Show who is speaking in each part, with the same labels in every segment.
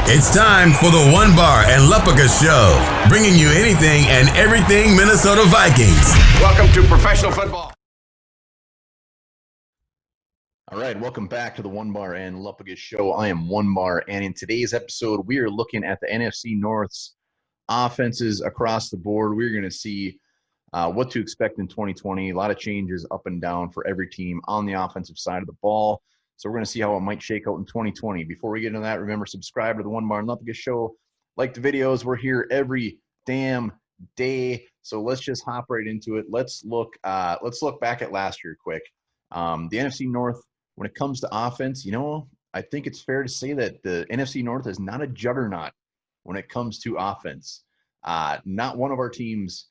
Speaker 1: It's time for the One Bar and Lupica Show, bringing you anything and everything Minnesota Vikings.
Speaker 2: Welcome to professional football.
Speaker 3: All right, welcome back to the One Bar and Lupica Show. I am One Bar, and in today's episode, we are looking at the NFC North's offenses across the board. We're going to see what to expect in 2020. A lot of changes up and down for every team on the offensive side of the ball. So we're going to see how it might shake out in 2020. Before we get into that, remember, subscribe to the One Bar and Lupica Show. Like the videos. We're here every damn day. So let's just hop right into it. Let's look back at last year quick. The NFC North, when it comes to offense, I think it's fair to say that the NFC North is not a juggernaut when it comes to offense. Not one of our teams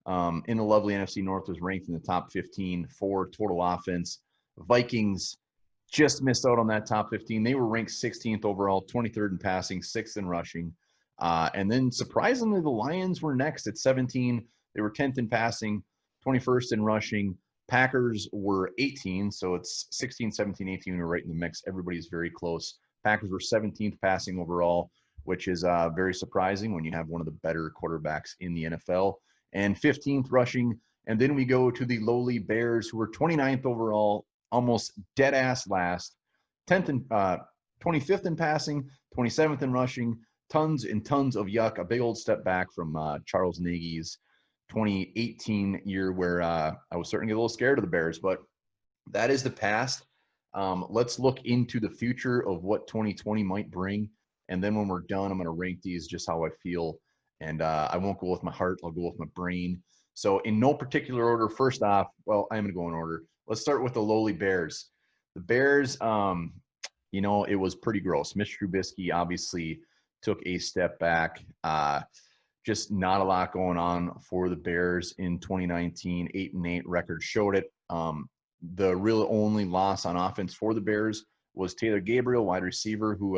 Speaker 3: in the lovely NFC North was ranked in the top 15 for total offense. Vikings just missed out on that top 15. They were ranked 16th overall, 23rd in passing, 6th in rushing. And then surprisingly, the Lions were next at 17. They were 10th in passing, 21st in rushing. Packers were 18, so it's 16, 17, 18. We're right in the mix. Everybody's very close. Packers were 17th passing overall, which is very surprising when you have one of the better quarterbacks in the NFL. And 15th rushing. And then we go to the lowly Bears, who were 29th overall, almost dead ass last, 10th and 25th in passing, 27th in rushing, tons and tons of yuck. A big old step back from Charles Nagy's 2018 year, where I was starting to get a little scared of the Bears, but that is the past. Let's look into the future of what 2020 might bring, and then when we're done, I'm going to rank these just how I feel, and I won't go with my heart. I'll go with my brain. So in no particular order, first off, well, I'm going to go in order. Let's start with the lowly Bears. The Bears, it was pretty gross. Mitch Trubisky obviously took a step back. Just not a lot going on for the Bears in 2019. 8-8 record showed it. The real only loss on offense for the Bears was Taylor Gabriel, wide receiver, who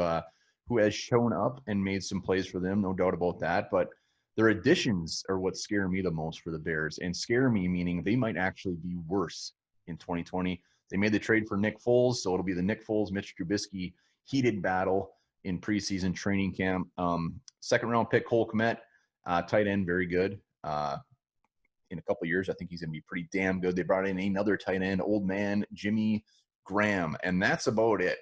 Speaker 3: has shown up and made some plays for them, no doubt about that. But their additions are what scare me the most for the Bears, and scare me meaning they might actually be worse in 2020. They made the trade for Nick Foles, so it'll be the Nick Foles, Mitch Trubisky heated battle in preseason training camp. Second round pick Cole Kmet, tight end, very good. In a couple of years, I think he's going to be pretty damn good. They brought in another tight end, old man Jimmy Graham, and that's about it.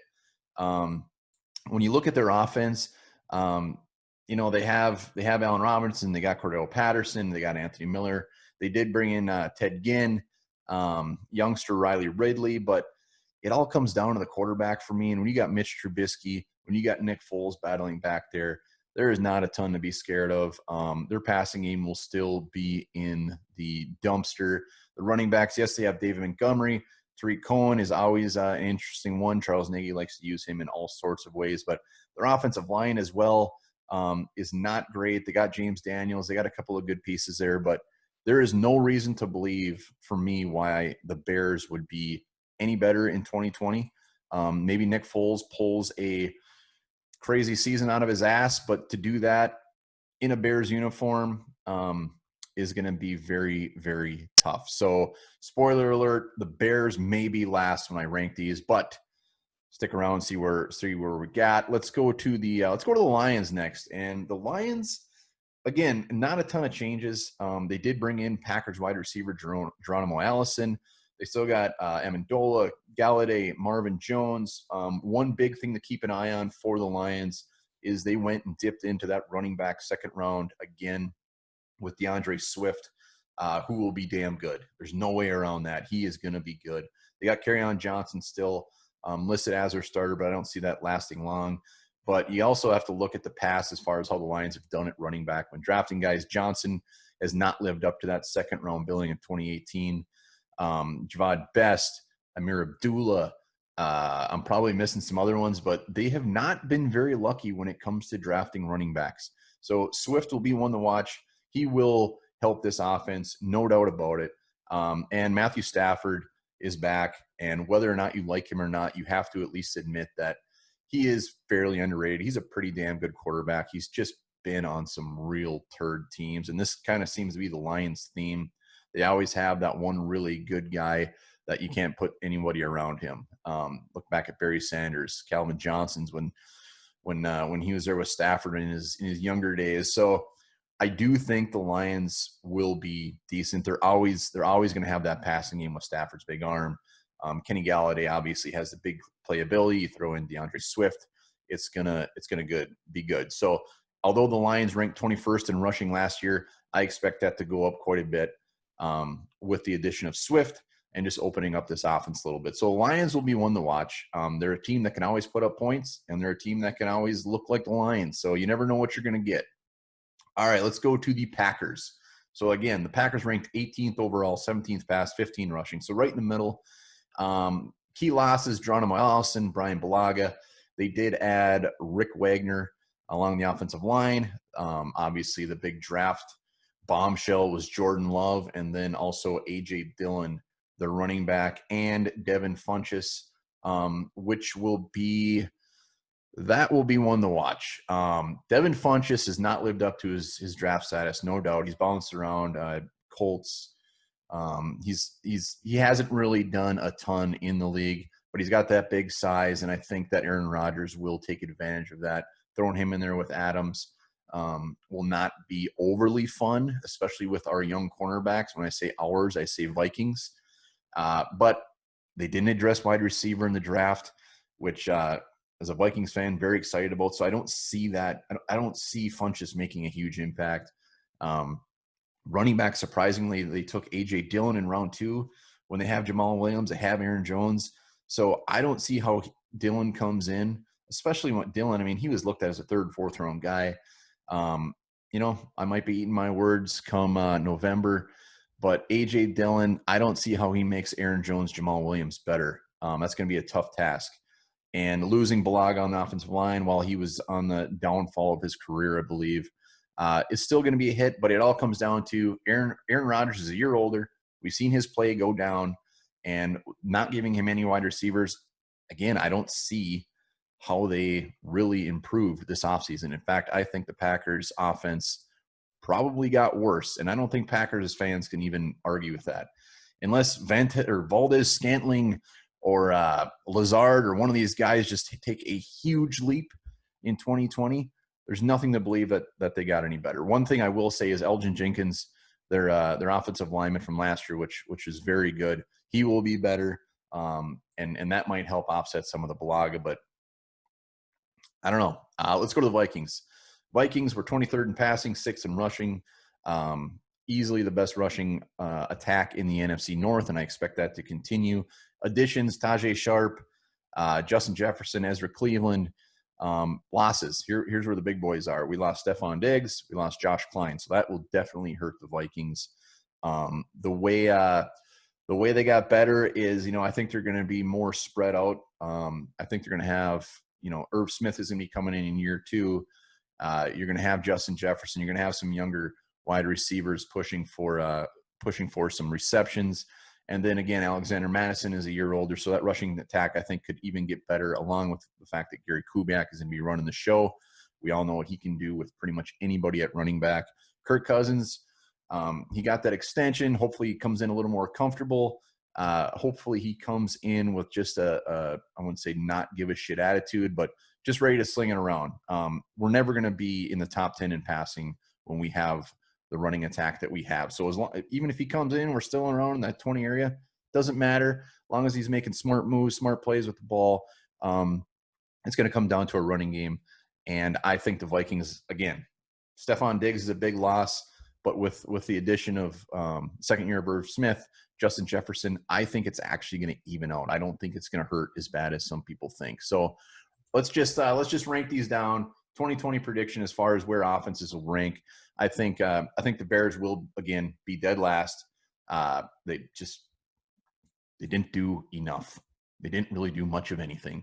Speaker 3: When you look at their offense, they have Allen Robinson, they got Cordell Patterson, they got Anthony Miller. They did bring in Ted Ginn, youngster Riley Ridley, but it all comes down to the quarterback for me. And when you got Mitch Trubisky, when you got Nick Foles battling back there is not a ton to be scared of. Their passing game will still be in the dumpster. The running backs, yes, they have David Montgomery. Tariq Cohen is always an interesting one. Charles Nagy likes to use him in all sorts of ways, but their offensive line as well is not great. They got James Daniels. They got a couple of good pieces there, but there is no reason to believe for me why the Bears would be any better in 2020. Maybe Nick Foles pulls a crazy season out of his ass, but to do that in a Bears uniform is going to be very, very tough. So spoiler alert, the Bears may be last when I rank these, but stick around and see where we got. Let's go to the Lions next. And the Lions, again, not a ton of changes. They did bring in Packers wide receiver Geronimo Allison. They still got Amendola, Galladay, Marvin Jones. One big thing to keep an eye on for the Lions is they went and dipped into that running back second round again with DeAndre Swift, who will be damn good. There's no way around that. He is going to be good. They got Kerryon Johnson still listed as their starter, but I don't see that lasting long. But you also have to look at the past as far as how the Lions have done at running back. When drafting guys, Johnson has not lived up to that second-round billing in 2018. Javad Best, Amir Abdullah. I'm probably missing some other ones, but they have not been very lucky when it comes to drafting running backs. So Swift will be one to watch. He will help this offense, no doubt about it. And Matthew Stafford is back, and whether or not you like him or not, you have to at least admit that he is fairly underrated. He's a pretty damn good quarterback. He's just been on some real turd teams, and this kind of seems to be the Lions' theme. They always have that one really good guy that you can't put anybody around him. Look back at Barry Sanders, Calvin Johnson's when when he was there with Stafford in his younger days. So I do think the Lions will be decent. They're always going to have that passing game with Stafford's big arm. Kenny Galladay obviously has the big playability. You throw in DeAndre Swift, it's gonna be good. So although the Lions ranked 21st in rushing last year, I expect that to go up quite a bit with the addition of Swift and just opening up this offense a little bit. So Lions will be one to watch. They're a team that can always put up points, and they're a team that can always look like the Lions. So you never know what you're going to get. All right, let's go to the Packers. So again, the Packers ranked 18th overall, 17th pass, 15 rushing. So right in the middle. Key losses, Geronimo Allison, Brian Bulaga. They did add Rick Wagner along the offensive line. Obviously, the big draft bombshell was Jordan Love, and then also A.J. Dillon, the running back, and Devin Funchess, which will be one to watch. Devin Funchess has not lived up to his draft status, no doubt. He's bounced around Colts. He hasn't really done a ton in the league, but he's got that big size, and I think that Aaron Rodgers will take advantage of that. Throwing him in there with Adams will not be overly fun, especially with our young cornerbacks. When I say ours, I say Vikings. But they didn't address wide receiver in the draft, which as a Vikings fan, very excited about. So I don't see that. I don't see Funchess making a huge impact. Running back, surprisingly, they took A.J. Dillon in round 2. When they have Jamal Williams, they have Aaron Jones. So I don't see how Dillon comes in, especially when Dillon, I mean, he was looked at as a 3rd, 4th round guy. I might be eating my words come November, but A.J. Dillon, I don't see how he makes Aaron Jones, Jamal Williams better. That's going to be a tough task. And losing Bulaga on the offensive line while he was on the downfall of his career, I believe, is still going to be a hit. But it all comes down to Aaron Rodgers is a year older. We've seen his play go down, and not giving him any wide receivers. Again, I don't see how they really improved this offseason. In fact, I think the Packers offense probably got worse, and I don't think Packers fans can even argue with that. Unless Valdez Scantling or Lazard or one of these guys just take a huge leap in 2020, there's nothing to believe that they got any better. One thing I will say is Elgin Jenkins, their offensive lineman from last year, which is very good. He will be better, and that might help offset some of the Bulaga, but I don't know. Let's go to the Vikings. Vikings were 23rd in passing, 6th in rushing. Easily the best rushing attack in the NFC North, and I expect that to continue. Additions, Tajay Sharp, Justin Jefferson, Ezra Cleveland. Losses, here's where the big boys are. We lost Stephon Diggs. We lost Josh Klein. So that will definitely hurt the Vikings. The way they got better is, I think they're going to be more spread out. I think they're going to have, Irv Smith is going to be coming in year 2. You're going to have Justin Jefferson. You're going to have some younger wide receivers pushing for some receptions. And then again, Alexander Madison is a year older, so that rushing attack I think could even get better, along with the fact that Gary Kubiak is going to be running the show. We all know what he can do with pretty much anybody at running back. Kirk Cousins, he got that extension. Hopefully he comes in a little more comfortable. Hopefully he comes in with just I wouldn't say not give a shit attitude, but just ready to sling it around. We're never going to be in the top 10 in passing when we have the running attack that we have. So even if he comes in, we're still around in that 20 area. Doesn't matter. As long as he's making smart moves, smart plays with the ball, it's going to come down to a running game. And I think the Vikings, again, Stephon Diggs is a big loss, but with the addition of second year of Irv Smith, Justin Jefferson, I think it's actually going to even out. I don't think it's going to hurt as bad as some people think. So let's just rank these down. 2020 prediction as far as where offenses will rank. I think the Bears will again be dead last. They didn't do enough. They didn't really do much of anything.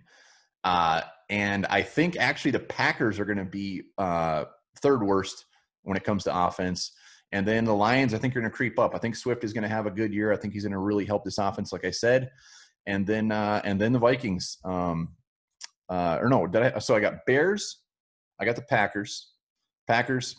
Speaker 3: And I think actually the Packers are going to be third worst when it comes to offense. And then the Lions, I think, are going to creep up. I think Swift is going to have a good year. I think he's going to really help this offense, like I said. And then the Vikings. So I got Bears. I got the Packers. Packers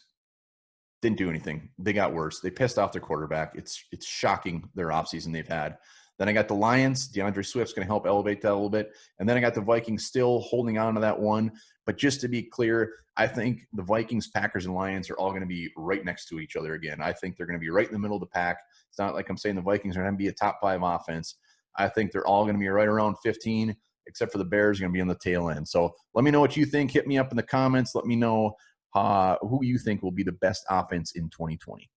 Speaker 3: didn't do anything. They got worse. They pissed off their quarterback. It's shocking their offseason they've had. Then I got the Lions. DeAndre Swift's going to help elevate that a little bit. And then I got the Vikings still holding on to that one. But just to be clear, I think the Vikings, Packers, and Lions are all going to be right next to each other again. I think they're going to be right in the middle of the pack. It's not like I'm saying the Vikings are going to be a top 5 offense. I think they're all going to be right around 15, except for the Bears are going to be on the tail end. So let me know what you think. Hit me up in the comments. Let me know who you think will be the best offense in 2020.